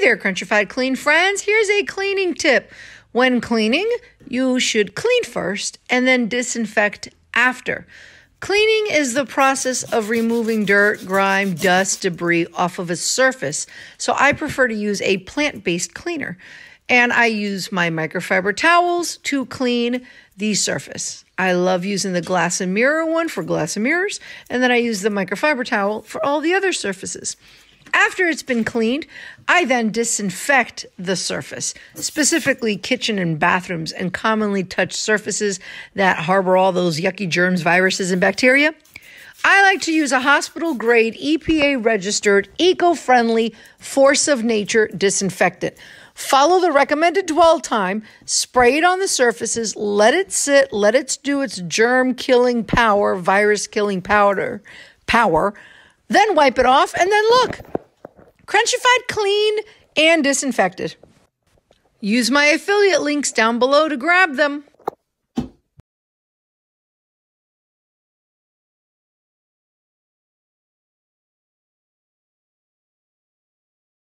there, Crunchified Clean friends. Here's a cleaning tip. When cleaning, you should clean first and then disinfect after. Cleaning is the process of removing dirt, grime, dust, debris off of a surface. So I prefer to use a plant-based cleaner. And I use my microfiber towels to clean the surface. I love using the glass and mirror one for glass and mirrors. And then I use the microfiber towel for all the other surfaces. After it's been cleaned, I then disinfect the surface, specifically kitchen and bathrooms and commonly touched surfaces that harbor all those yucky germs, viruses, and bacteria. I like to use a hospital-grade, EPA-registered, eco-friendly, force of nature disinfectant. Follow the recommended dwell time, spray it on the surfaces, let it sit, let it do its germ-killing power, virus-killing power, then wipe it off, and then look. Crunchified clean and disinfected. Use my affiliate links down below to grab them.